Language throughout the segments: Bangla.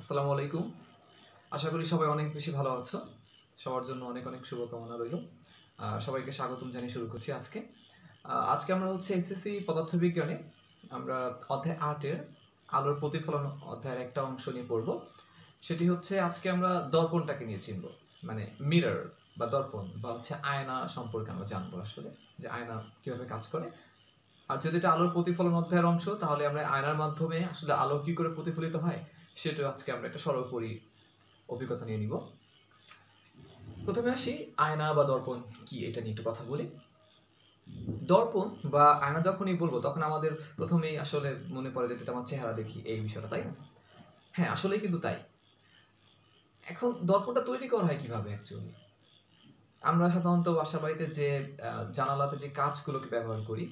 আসসালামু আলাইকুম। আশা করি সবাই অনেক বেশি ভালো আছো। সবার জন্য অনেক অনেক শুভকামনা রইল। সবাইকে স্বাগতম জানিয়ে শুরু করছি আজকে। আজকে আমরা হচ্ছে এসএসসি পদার্থবিজ্ঞানে আমরা অধ্যায় ৮ এর আলোর প্রতিফলন অধ্যায়ের একটা অংশ নিয়ে পড়ব। সেটি হচ্ছে আজকে আমরা দর্পণটাকে নিয়ে চিনব। মানে মিরর বা দর্পণ বা হচ্ছে আয়না সম্পর্কে আমরা জানবো আসলে যে আয়না কিভাবে কাজ করে। আর যদি এটা আলোর প্রতিফলন অধ্যায়ের অংশ তাহলে আমরা আয়নার মাধ্যমে আসলে আলো কি করে প্রতিফলিত হয় সেটা আজকে আমরা একটা সর্বোপরি অভিজ্ঞতা নিয়ে নিব। প্রথমে আসি আয়না বা দর্পণ কি এটা নিয়ে একটু কথা বলি। দর্পণ বা আয়না যখনই বলবো তখন আমাদের প্রথমেই আসলে মনে পড়ে যে এটা আমার চেহারা দেখি এই বিষয়টা, তাই না? হ্যাঁ, আসলেই কিন্তু তাই। এখন দর্পণটা তৈরি করা হয় কিভাবে অ্যাকচুয়ালি? আমরা সাধারণত বাসা বাড়িতে যে জানালাতে যে কাঁচগুলোকে ব্যবহার করি,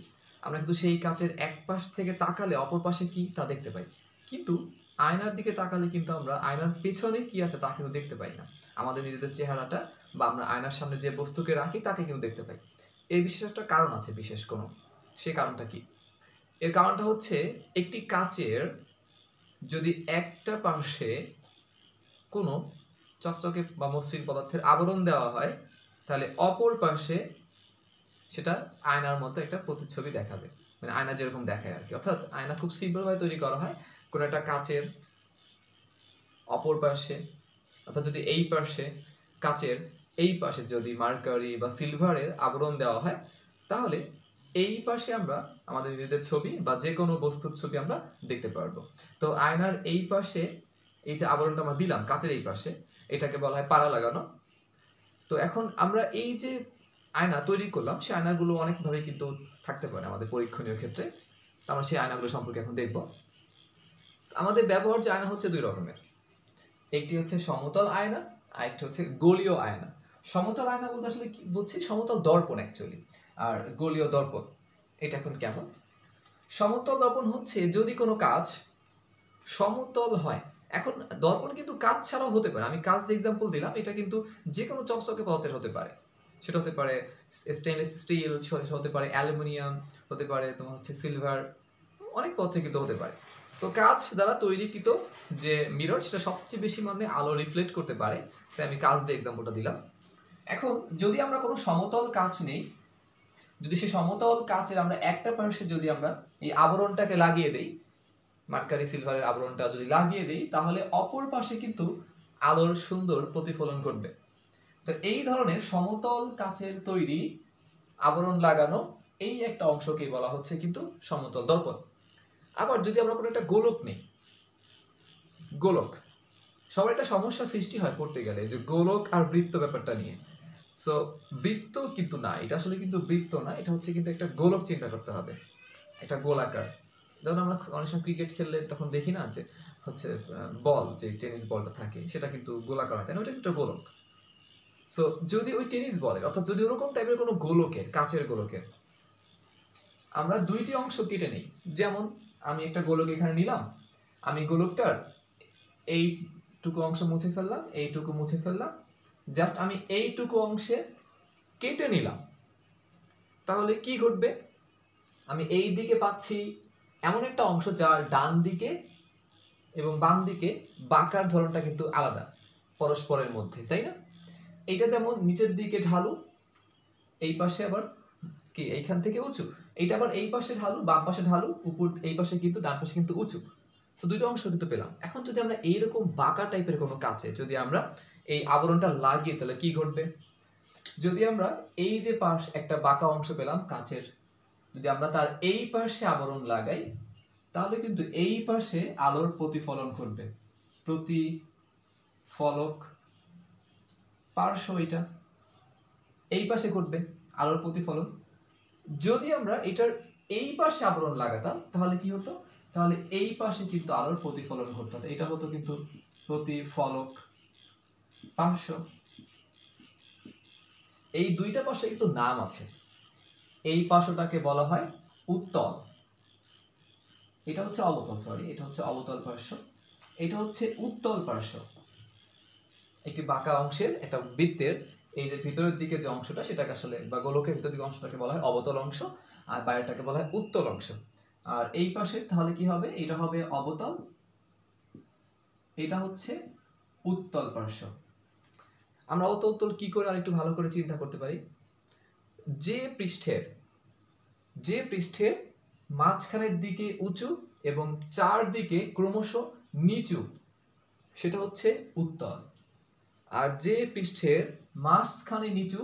আমরা কিন্তু সেই কাঁচের এক পাশ থেকে তাকালে অপর পাশে কি তা দেখতে পাই। কিন্তু আয়নার দিকে তাকালে কিন্তু আমরা আয়নার পেছনে কি আছে তা কিন্তু দেখতে পাই না। আমাদের নিজেদের চেহারাটা বা আমরা আয়নার সামনে যে বস্তুকে রাখি তাকে কিন্তু দেখতে পাই। এই বিশেষ একটা কারণ আছে, বিশেষ কোনো। সেই কারণটা কি? এর কারণটা হচ্ছে একটি কাচের যদি একটা পার্শ্বে কোনো চকচকে বা মসৃণ পদার্থের আবরণ দেওয়া হয়, তাহলে অপর পাশে সেটা আয়নার মতো একটা প্রতিচ্ছবি দেখাবে। মানে আয়না যেরকম দেখায় আর কি। অর্থাৎ আয়না খুব সিম্পলভাবে তৈরি করা হয়। কোনো একটা কাচের অপর পাশে, অর্থাৎ যদি এই পাশে কাচের এই পাশে যদি মার্কারি বা সিলভারের আবরণ দেওয়া হয়, তাহলে এই পাশে আমরা আমাদের নিজেদের ছবি বা যে কোনো বস্তুর ছবি আমরা দেখতে পারবো। তো আয়নার এই পাশে এই যে আবরণটা আমরা দিলাম কাচের এই পাশে, এটাকে বলা হয় পাড়া লাগানো। তো এখন আমরা এই যে আয়না তৈরি করলাম, সেই আয়নাগুলো অনেকভাবে কিন্তু থাকতে পারে আমাদের পরীক্ষণীয় ক্ষেত্রে। তো আমরা সেই আয়নাগুলো সম্পর্কে এখন দেখব। আমাদের ব্যবহার্য আয়না হচ্ছে দুই রকমের। একটি হচ্ছে সমতল আয়না, আর একটি হচ্ছে গোলীয় আয়না। সমতল আয়না বলতে আসলে কি বলছি? সমতল দর্পণ অ্যাকচুয়ালি। আর গোলীয় দর্পণ এটা এখন কেমন? সমতল দর্পণ হচ্ছে যদি কোনো কাঁচ সমতল হয়। এখন দর্পণ কিন্তু কাঁচ ছাড়াও হতে পারে। আমি কাঁচ দিয়ে এক্সাম্পল দিলাম, এটা কিন্তু যে কোনো চকচকে পদার্থের হতে পারে। সেটা হতে পারে স্টেনলেস স্টিল, হতে পারে অ্যালুমিনিয়াম, হতে পারে তোমার হচ্ছে সিলভার, অনেক পদার্থ কিন্তু হতে পারে। তো কাঁচ দ্বারা তৈরিকৃত যে মিরর সেটা সবচেয়ে বেশি মানে আলো রিফ্লেক্ট করতে পারে, তাই আমি কাঁচ দিয়ে এক্সাম্পলটা দিলাম। এখন যদি আমরা কোনো সমতল কাঁচ নেই, যদি সেই সমতল কাঁচের আমরা একটা পার্শ্বে যদি আমরা এই আবরণটাকে লাগিয়ে দেই, মার্কারি সিলভারের আবরণটা যদি লাগিয়ে দিই, তাহলে অপর পাশে কিন্তু আলোর সুন্দর প্রতিফলন ঘটবে। তো এই ধরনের সমতল কাচের তৈরি আবরণ লাগানো এই একটা অংশকেই বলা হচ্ছে কিন্তু সমতল দর্পণ। আবার যদি আমরা কোনো একটা গোলক নেই, গোলক, সবার একটা সমস্যা সৃষ্টি হয় পড়তে গেলে যে গোলক আর বৃত্ত ব্যাপারটা নিয়ে। সো বৃত্ত কিন্তু না, এটা আসলে কিন্তু বৃত্ত না, এটা হচ্ছে কিন্তু একটা গোলক চিন্তা করতে হবে, একটা গোলাকার। যেমন আমরা অনেক সময় ক্রিকেট খেললে তখন দেখি না যে হচ্ছে বল, যে টেনিস বলটা থাকে সেটা কিন্তু গোলাকার হয়, তাই না? ওটা কিন্তু গোলক। সো যদি ওই টেনিস বলের, অর্থাৎ যদি ওরকম টাইপের কোনো গোলকের, কাচের গোলকের আমরা দুইটি অংশ কেটে নেই, যেমন আমি একটা গোলক এখানে নিলাম, আমি গোলকটার এইটুকু অংশ মুছে ফেললাম, এইটুকু মুছে ফেললাম, জাস্ট আমি এইটুকু অংশে কেটে নিলাম, তাহলে কি ঘটবে? আমি এই দিকে পাচ্ছি এমন একটা অংশ যার ডান দিকে এবং বাম দিকে বাঁকার ধরনটা কিন্তু আলাদা পরস্পরের মধ্যে, তাই না? এইটা যেমন নিচের দিকে ঢালু, এই পাশে আবার কি এইখান থেকে উঁচু, এইটা আবার এই পাশে ঢালু, বাম পাশে ঢালু, উপর এই পাশে কিন্তু ডান পাশে কিন্তু উঁচু। সো দুটো অংশ কিন্তু পেলাম। এখন যদি আমরা এইরকম বাঁকা টাইপের কোনো কাচে যদি আমরা এই আবরণটা লাগিয়ে, তাহলে কি ঘটবে? যদি আমরা এই যে পাশ একটা বাঁকা অংশ পেলাম কাচের, যদি আমরা তার এই পাশে আবরণ লাগাই, তাহলে কিন্তু এই পাশে আলোর প্রতিফলন ঘটবে। প্রতিফলক পার্শ্ব এটা এই পাশে ঘটবে আলোর প্রতিফলন। যদি আমরা এটার এই পাশে আবরণ লাগাতাম তাহলে কি হতো? তাহলে এই পাশে কিন্তু আলোর প্রতিফলন ঘটতো, এটা হতো কিন্তু প্রতিফলক পার্শ্ব। এই দুইটা পাশে কিন্তু নাম আছে। এই পার্শ্বটাকে বলা হয় উত্তল, এটা হচ্ছে অবতল, সরি এটা হচ্ছে অবতল পার্শ্ব, এটা হচ্ছে উত্তল পার্শ্ব। একটি বাঁকা অংশের একটা বৃত্তের এই যে ভিতরের দিকে যে অংশটা সেটাকে আসলে বা গোলকের ভিতর দিকে অংশটাকে বলা হয় অবতল অংশ, আর বাইরেটাকে বলা হয় উত্তল অংশ। আর এই পাশে তাহলে কি হবে? এটা হবে অবতল এটা হচ্ছে উত্তল পার্শ্ব। আমরা অতল কি করে আর একটু ভালো করে চিন্তা করতে পারি, যে পৃষ্ঠের মাঝখানের দিকে উঁচু এবং চারদিকে ক্রমশ নিচু সেটা হচ্ছে উত্তল, আর যে পৃষ্ঠের মাঝখানে নিচু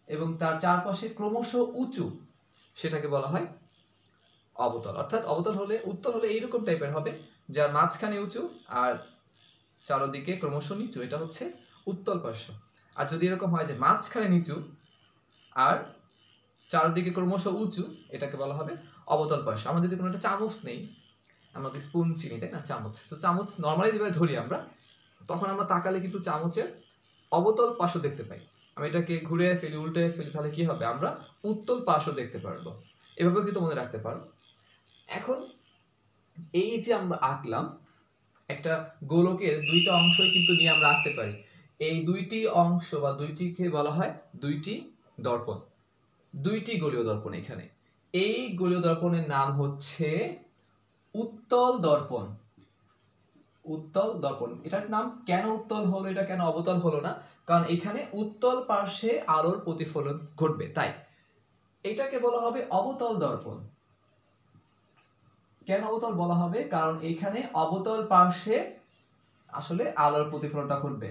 এবং তার চারপাশে ক্রমশ উঁচু সেটাকে বলা হয় অবতল। অর্থাৎ অবতল হলে, উত্তল হলে এইরকম টাইপের হবে, যার মাঝখানে উঁচু আর চারদিকে ক্রমশ নিচু, এটা হচ্ছে উত্তল পার্শ্ব। আর যদি এরকম হয় যে মাঝখানে নিচু আর চারদিকে ক্রমশ উঁচু, এটাকে বলা হবে অবতল পার্শ্ব। আমরা যদি কোনো একটা চামচ নেই, আমরা তো স্পুন চিনি তাই না, চামচ, তো চামচ নর্মালি যেভাবে ধরি আমরা, তখন আমরা তাকালে কিন্তু চামচের অবতল পার্শ্ব দেখতে পাই। আমি এটাকে ঘুরে ফেলি, উল্টে ফেলি, তাহলে কি হবে, আমরা উত্তল পার্শ্ব দেখতে পারবো। এভাবে কিন্তু মনে রাখতে পারো। এখন এই যে আমরা আঁকলাম একটা গোলকের দুইটা অংশই কিন্তু নিয়ে আমরা আঁকতে পারি। এই দুইটি অংশ বা দুইটিকে বলা হয় দুইটি দর্পণ, দুইটি গোলীয় দর্পণ। এখানে এই গোলীয় দর্পণের নাম হচ্ছে উত্তল দর্পণ। উত্তল দর্পণ, এটার নাম কেন উত্তল হলো, এটা কেন অবতল হলো না, কারণ এখানে উত্তল পার্শ্বে আলোর প্রতিফলন ঘটবে, তাই এটাকে বলা হবে অবতল দর্পণ। কেন অবতল বলা হবে, কারণ এখানে অবতল পার্শ্বে আসলে আলোর প্রতিফলনটা ঘটবে,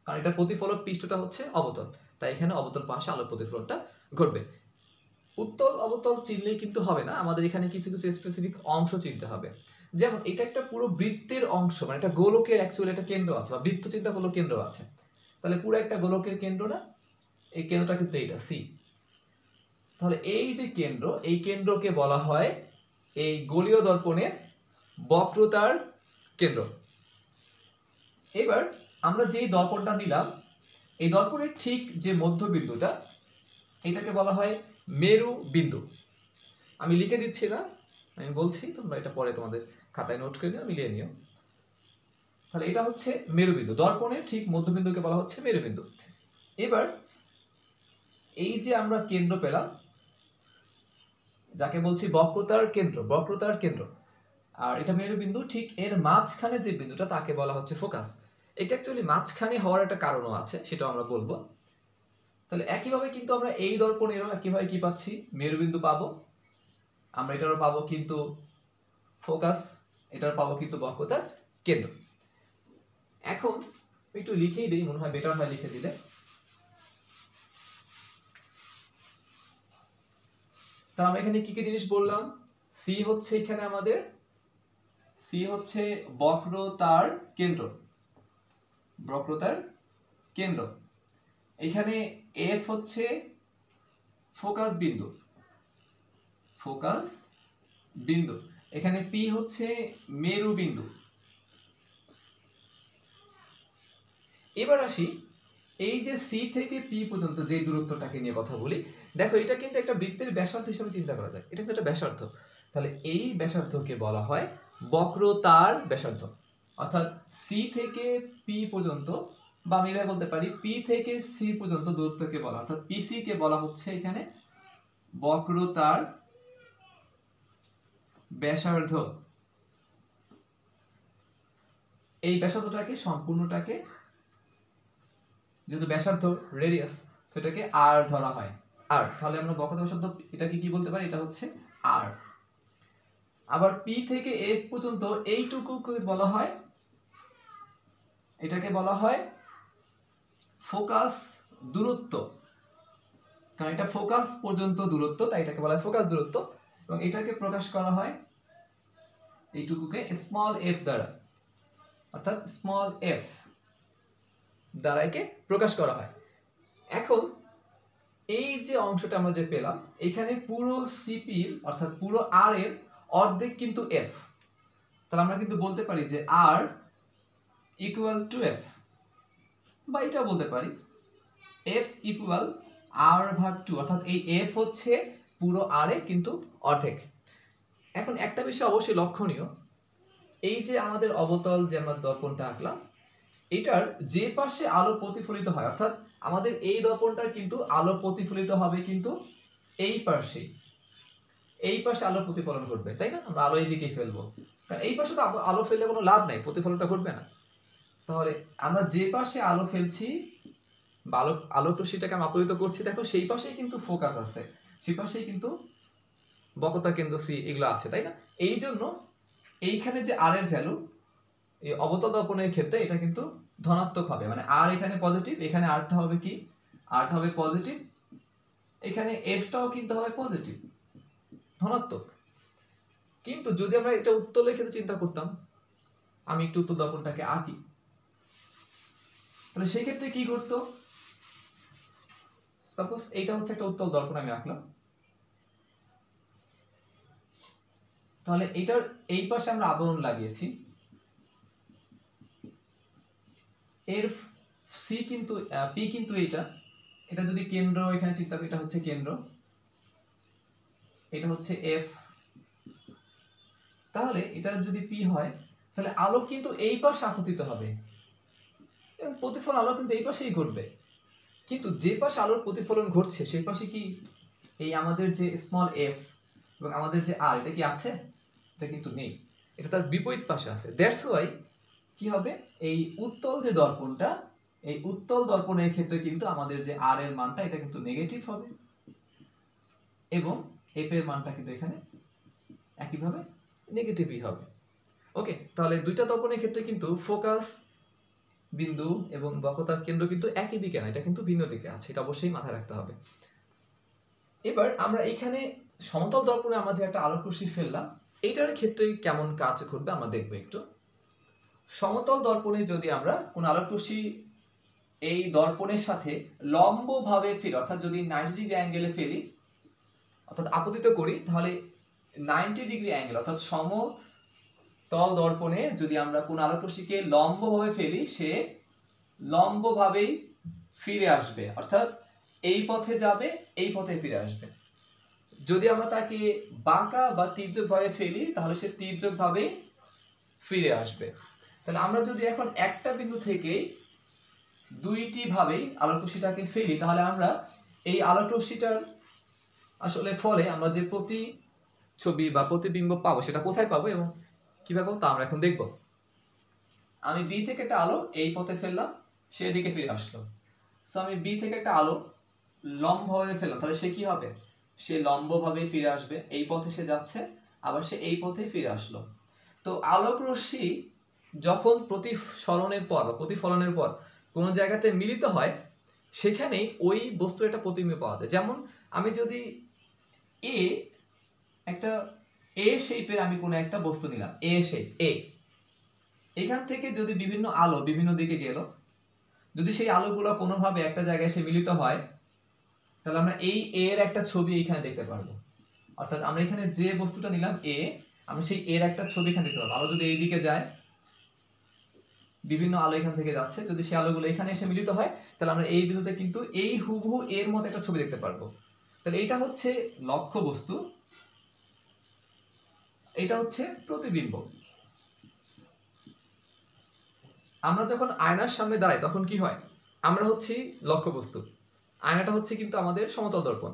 কারণ এটা প্রতিফলক পৃষ্ঠটা হচ্ছে অবতল, তাই এখানে অবতল পার্শ্বে আলোর প্রতিফলনটা ঘটবে। উত্তল অবতল চিনলেই কিন্তু হবে না, আমাদের এখানে কিছু কিছু স্পেসিফিক অংশ চিনতে হবে। যেমন এটা একটা পুরো বৃত্তের অংশ, মানে একটা গোলকের অ্যাকচুয়ালি একটা কেন্দ্র আছে, বা বৃত্ত চিন্তা করলে কেন্দ্র আছে, তাহলে পুরো একটা গোলকের কেন্দ্র না, এই কেন্দ্রটা কিন্তু এইটা সি। তাহলে এই যে কেন্দ্র, এই কেন্দ্রকে বলা হয় এই গোলীয় দর্পণের বক্রতার কেন্দ্র। এবার আমরা যে দর্পণটা নিলাম, এই দর্পণের ঠিক যে মধ্যবিন্দুটা, এটাকে বলা হয় মেরু বিন্দু। আমি লিখে দিচ্ছি না, আমি বলছি, তোমরা এটা পরে তোমাদের খাতায় নোট করে নিও, মিলিয়ে নিও। তাহলে এটা হচ্ছে মেরুবিন্দু, দর্পণের ঠিক মধ্যবিন্দুকে বলা হচ্ছে মেরুবিন্দু। এবার এই যে আমরা কেন্দ্র পেলাম, যাকে বলছি বক্রতার কেন্দ্র, বক্রতার কেন্দ্র, আর এটা মেরুবিন্দু, ঠিক এর মাঝখানে যে বিন্দুটা তাকে বলা হচ্ছে ফোকাস। এটা অ্যাকচুয়ালি মাঝখানে হওয়ার একটা কারণও আছে, সেটাও আমরা বলবো। তাহলে একইভাবে কিন্তু আমরা এই দর্পণেরও একইভাবে কি পাচ্ছি, মেরুবিন্দু পাবো, আমরা এটারও পাবো কিন্তু ফোকাস, এটার পাবো কিন্তু বক্রতার কেন্দ্র। এখন একটু লিখেই দিই, মনে হয় বেটার হয় লিখে দিলে। তাহলে আমরা এখানে কি কি জিনিস বললাম, সি হচ্ছে এখানে আমাদের, সি হচ্ছে বক্রতার কেন্দ্র, বক্রতার কেন্দ্র। এখানে এফ হচ্ছে ফোকাস বিন্দু, ফোকাস বিন্দু। এখানে পি হচ্ছে মেরু বিন্দু। এবার আসি এই যে সি থেকে পি পর্যন্ত যে দূরত্বটাকে নিয়ে কথা বলি, দেখো এটা কিন্তু একটা বৃত্তের ব্যাসার্ধ হিসেবে চিন্তা করা যায়, এটা কিন্তু একটা ব্যাসার্ধ। তাহলে এই ব্যাসার্ধকে বলা হয় বক্রতার ব্যাসার্ধ। অর্থাৎ সি থেকে পি পর্যন্ত, বা আমি এভাবে বলতে পারি পি থেকে সি পর্যন্ত দূরত্বকে বলা, অর্থাৎ পিসি কে বলা হচ্ছে এখানে বক্রতার ব্যাসার্ধ। এই ব্যাসার্ধটাকে সম্পূর্ণটাকে, যেহেতু ব্যাসার্ধ রেডিয়াস, সেটাকে আর ধরা হয়, আর। তাহলে আমরা বক্রতা ব্যাসার্ধ এটাকে কি বলতে পারি, এটা হচ্ছে আর। আবার পি থেকে এফ পর্যন্ত এইটুকুকে বলা হয়, এটাকে বলা হয় ফোকাস দূরত্ব, কারণ এটা ফোকাস পর্যন্ত দূরত্ব, তাই এটাকে বলা হয় ফোকাস দূরত্ব। এবং এটাকে প্রকাশ করা হয় এইটুকুকে স্মল এফ দ্বারা, অর্থাৎ স্মল এফ দ্বারা একে প্রকাশ করা হয়। এখন এই যে অংশটা আমরা যে পেলাম, এখানে পুরো সিপির অর্থাৎ পুরো আর এর অর্ধেক কিন্তু এফ। তাহলে আমরা কিন্তু বলতে পারি যে আর ইকুয়াল টু এফ, বা এটাও বলতে পারি এফ ইকুয়াল আর ভাগ 2, অর্থাৎ এই এফ হচ্ছে পুরো আর এ কিন্তু অর্ধেক। এখন একটা বিষয় অবশ্যই লক্ষণীয়, এই যে আমাদের অবতল যে আমরা দর্পণটা আঁকলাম, এটার যে পাশে আলো প্রতিফলিত হয়, অর্থাৎ আমাদের এই দর্পণটার কিন্তু আলো প্রতিফলিত হবে কিন্তু এই পাশে, এই পাশে আলো প্রতিফলন ঘটবে, তাই না? আমরা আলো এইদিকেই ফেলবো, কারণ এই পাশে তো আলো ফেললে কোনো লাভ নাই, প্রতিফলনটা ঘটবে না। তাহলে আমরা যে পাশে আলো ফেলছি বা আলোক রশ্মিটাকে আমরা আপতিত করছি, দেখো সেই পাশেই কিন্তু ফোকাস আছে, সেই পাশেই কিন্তু বক্রতার কেন্দ্র সি এগুলো আছে, তাই না? এই জন্য এইখানে যে আর এর ভ্যালু এই অবতল দর্পণের ক্ষেত্রে এটা কিন্তু ধনাত্মক হবে, মানে আর এখানে পজিটিভ, এখানে আরটা হবে কি, আরটা হবে পজিটিভ, এখানে এফটাও কিন্তু হবে পজিটিভ, ধনাত্মক। কিন্তু যদি আমরা এটা উত্তলের ক্ষেত্রে চিন্তা করতাম, আমি একটু উত্তল দর্পণটাকে আঁকি, তাহলে সেই ক্ষেত্রে কি ঘটতো? সাপোজ এইটা হচ্ছে একটা উত্তল দর্পণ আমি আঁকলাম, তাহলে এইটার এই পাশে আমরা আবরণ লাগিয়েছি, এর সি কিন্তু পি কিন্তু এটা যদি কেন্দ্র এখানে চিন্তা করি, এটা হচ্ছে কেন্দ্র, এটা হচ্ছে এফ, তাহলে এটা যদি পি হয় তাহলে আলো কিন্তু এই পাশে আপতিত হবে এবং প্রতিফলন আলো কিন্তু এই পাশেই ঘটবে। কিন্তু যে পাশে আলোর প্রতিফলন ঘটছে সেই পাশে কি এই আমাদের যে স্মল এফ এবং আমাদের যে আর, এটা কি আছে? এটা কিন্তু নেই, এটা তার বিপরীত পাশে আছে। দ্যাটস ওয়াই কি হবে, এই উত্তল যে দর্পণটা, এই উত্তল দর্পণের ক্ষেত্রে কিন্তু আমাদের যে আর এর মানটা এটা কিন্তু নেগেটিভ হবে এবং এফ এর মানটা কিন্তু এখানে একইভাবে নেগেটিভই হবে। ওকে, তাহলে দুইটা দর্পণের ক্ষেত্রে কিন্তু ফোকাস বিন্দু এবং বক্রতার কেন্দ্র কিন্তু একই দিকে না, এটা কিন্তু ভিন্ন দিকে আছে, এটা অবশ্যই মাথায় রাখতে হবে। এবার আমরা এখানে সমতল দর্পণে আমরা যে একটা আলোক রশ্মি ফেললাম, এইটার ক্ষেত্রে কেমন কাজ ঘটবে আমরা দেখবো একটু। সমতল দর্পণে যদি আমরা কোন আলোক রশ্মি এই দর্পণের সাথে লম্বভাবে ফেলি, অর্থাৎ যদি 90 ডিগ্রি অ্যাঙ্গেলে ফেলি, অর্থাৎ আপতিত করি, তাহলে 90 ডিগ্রি অ্যাঙ্গেল অর্থাৎ সমতল দর্পণে যদি আমরা কোন আলোক রশ্মিকে লম্বভাবে ফেলি, সে লম্বভাবেই ফিরে আসবে, অর্থাৎ এই পথে যাবে, এই পথে ফিরে আসবে। যদি আমরা তাকে বাঁকা বা তির্যকভাবে ফেলি তাহলে সে তির্যকভাবে ফিরে আসবে। তাহলে আমরা যদি এখন একটা বিন্দু থেকে দুইটি ভাবেই আলোক রশ্মিটাকে ফেলি, তাহলে আমরা এই আলোক রশ্মিটার আসলে ফলে আমরা যে প্রতিছবি বা প্রতিবিম্ব পাবো সেটা কোথায় পাবো এবং কিভাবে পাবো তা আমরা এখন দেখব। আমি বি থেকে একটা আলো এই পথে ফেললাম, সে এদিকে ফিরে আসলো। সো আমি বি থেকে একটা আলো লম্বভাবে ফেললাম, তাহলে সে কি হবে? সে লম্বভাবে ফিরে আসবে, এই পথে সে যাচ্ছে, আবার সে এই পথে ফিরে আসলো। তো আলোক রশ্মি যখন প্রতিসরণের পর বা প্রতিফলনের পর কোনো জায়গাতে মিলিত হয়, সেখানেই ওই বস্তুর একটা প্রতিবিম্ব পাওয়া যায়। যেমন আমি যদি একটা এ শেপের আমি কোনো একটা বস্তু নিলাম, এ শেপ, এখান থেকে যদি বিভিন্ন আলো বিভিন্ন দিকে গেল, যদি সেই আলোগুলো কোনোভাবে একটা জায়গায় এসে মিলিত হয়, তাহলে আমরা এই এর একটা ছবি এখানে দেখতে পারবো। অর্থাৎ আমরা এখানে যে বস্তুটা নিলাম এ, আমরা সেই এর একটা ছবি এখানে দেখতে পারবো। আলো যদি এই দিকে যায়, বিভিন্ন আলো এখান থেকে যাচ্ছে, যদি সেই আলোগুলো এখানে এসে মিলিত হয়, তাহলে আমরা এই বিন্দুতে কিন্তু এই হুবহু এর মতো একটা ছবি দেখতে পারবো। তাহলে এইটা হচ্ছে লক্ষ্য বস্তু, এটা হচ্ছে প্রতিবিম্ব। আমরা যখন আয়নার সামনে দাঁড়াই তখন কি হয়? আমরা হচ্ছি লক্ষ্যবস্তু, আয়নাটা হচ্ছে কিন্তু আমাদের সমতল দর্পণ।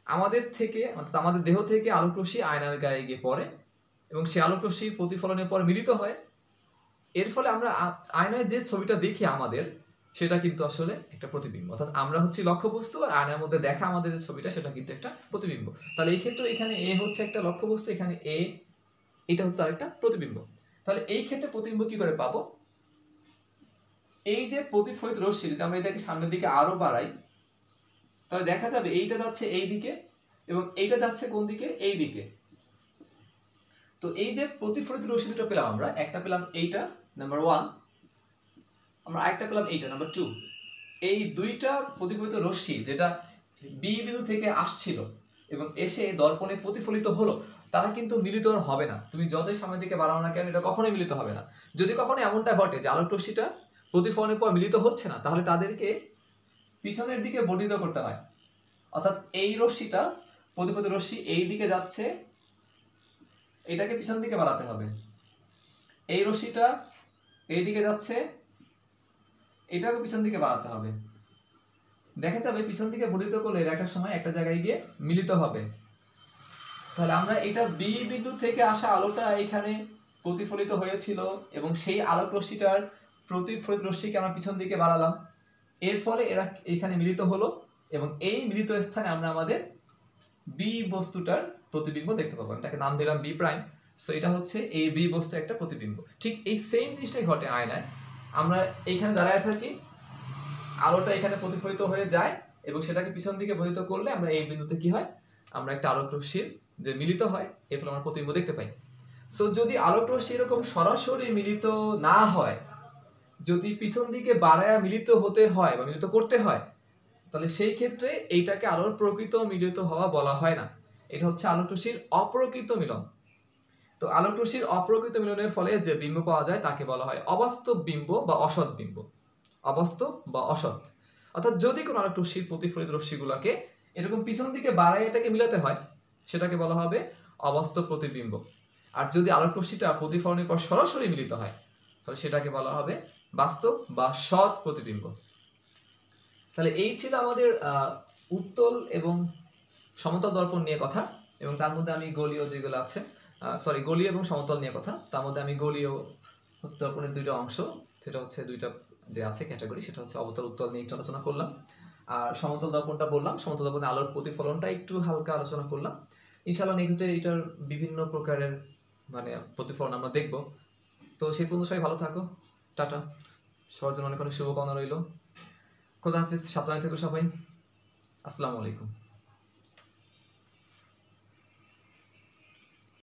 আমাদের থেকে অর্থাৎ আমাদের দেহ থেকে আলোক রশ্মি আয়নার গায়ে গিয়ে পড়ে এবং সেই আলোক রশ্মির প্রতিফলনের পর মিলিত হয়। এর ফলে আমরা আয়নায় যে ছবিটা দেখি আমাদের, সেটা কিন্তু আসলে একটা প্রতিবিম্ব। অর্থাৎ আমরা হচ্ছি লক্ষ্যবস্তু আর আয়নার মধ্যে দেখা আমাদের যে ছবিটা সেটা কিন্তু একটা প্রতিবিম্ব। তাহলে এই ক্ষেত্রে এখানে এ হচ্ছে একটা লক্ষ্যবস্তু, এখানে এটা হচ্ছে আরেকটা প্রতিবিম্ব। তাহলে এই ক্ষেত্রে প্রতিবিম্ব কি করে পাবো? এই যে প্রতিফলিত রশ্মি, যদি আমরা এটাকে সামনের দিকে আরো বাড়াই, তাহলে দেখা যাবে এইটা যাচ্ছে এই দিকে এবং এইটা যাচ্ছে কোন দিকে? এই দিকে। তো এই যে প্রতিফলিত রশ্মি দুটো পেলাম, আমরা একটা পেলাম এইটা নাম্বার 1, আমরা আরেকটা পেলাম এইটা নাম্বার 2। এই দুইটা প্রতিফলিত রশ্মি যেটা বি বিন্দু থেকে আসছিল এবং এসে দর্পণে প্রতিফলিত হলো, তারা কিন্তু মিলিত হবে না। তুমি যতই সামনের দিকে বাড়াও না কেন, এটা কখনোই মিলিত হবে না। যদি কখনো এমনটা ঘটে যে আলোক রশ্মিটা প্রতিফলনের পর মিলিত হচ্ছে না, তাহলে তাদেরকে পিছনের দিকে বর্ধিত করতে হয়। অর্থাৎ এই রশ্মিটা প্রতিফলিত রশ্মি এই দিকে যাচ্ছে, এটাকে পিছন দিকে বাড়াতে হবে। এই রশ্মিটা এই দিকে যাচ্ছে, এটাকে পিছন দিকে বাড়াতে হবে। দেখা যাবে পিছন দিকে বর্ধিত করলে একটা সময় একটা জায়গায় গিয়ে মিলিত হবে। তাহলে আমরা এটা বি বিন্দু থেকে আসা আলোটা এখানে প্রতিফলিত হয়েছিল এবং সেই আলোক রশ্মিটার প্রতিফলিত রশ্মিকে আমরা পিছন দিকে বাড়ালাম, এর ফলে এরা এখানে মিলিত হলো এবং এই মিলিত স্থানে আমরা আমাদের বি বস্তুটার প্রতিবিম্ব দেখতে পাবো। এটাকে নাম দিলাম বি প্রাইম। সো এটা হচ্ছে এই বি বস্তু একটা প্রতিবিম্ব। ঠিক এই সেম জিনিসটাই ঘটে আয়নায়। আমরা এইখানে দাঁড়ায় থাকি, আলোটা এখানে প্রতিফলিত হয়ে যায় এবং সেটাকে পিছন দিকে বহিত করলে আমরা এই বিন্দুতে কি হয়, আমরা একটা আলোক রশ্মির যে মিলিত হয় এর ফলে আমরা প্রতিবিম্ব দেখতে পাই। সো যদি আলোক রশ্মি এরকম সরাসরি মিলিত না হয়, যদি পিছন দিকে বাড়ায় মিলিত হতে হয় বা মিলিত করতে হয়, তাহলে সেই ক্ষেত্রে এইটাকে আলোর প্রকৃত মিলিত হওয়া বলা হয় না, এটা হচ্ছে আলোক রশ্মির অপ্রকৃত মিলন। তো আলোক রশ্মির অপ্রকৃত মিলনের ফলে যে বিম্ব পাওয়া যায় তাকে বলা হয় অবাস্তব বিম্ব বা অসৎ বিম্ব। অবাস্তব বা অসৎ, অর্থাৎ যদি কোনো আলোক রশ্মির প্রতিফলিত রশ্মিগুলোকে এরকম পিছন দিকে বাড়ায় এটাকে মিলাতে হয়, সেটাকে বলা হবে অবাস্তব প্রতিবিম্ব। আর যদি আলোক রশ্মিটা প্রতিফলনের পর সরাসরি মিলিত হয়, তাহলে সেটাকে বলা হবে বাস্তব বা সৎ প্রতিবিম্ব। তাহলে এই ছিল আমাদের উত্তল এবং সমতল দর্পণ নিয়ে কথা, এবং তার মধ্যে আমি গলীয় যেগুলো আছে, গলীয় এবং সমতল নিয়ে কথা। তার মধ্যে আমি গলীয় দর্পণের দুইটা অংশ, সেটা হচ্ছে দুইটা যে আছে ক্যাটাগরি, সেটা হচ্ছে অবতল উত্তল নিয়ে একটু আলোচনা করলাম। আর সমতল দর্পণটা বললাম, সমতল দর্পণে আলোর প্রতিফলনটা একটু হালকা আলোচনা করলাম। ইনশাআল্লাহ নেক্সট ডে এটার বিভিন্ন প্রকারের মানে প্রতিফলন আমরা দেখব। তো সেই পর্যন্ত সবাই ভালো থাকো, টাটা। সবার জন্য অনেক অনেক শুভকামনা রইল। খোদা হাফিজ, সাবধানে থেকো সবাই। আসসালামু আলাইকুম।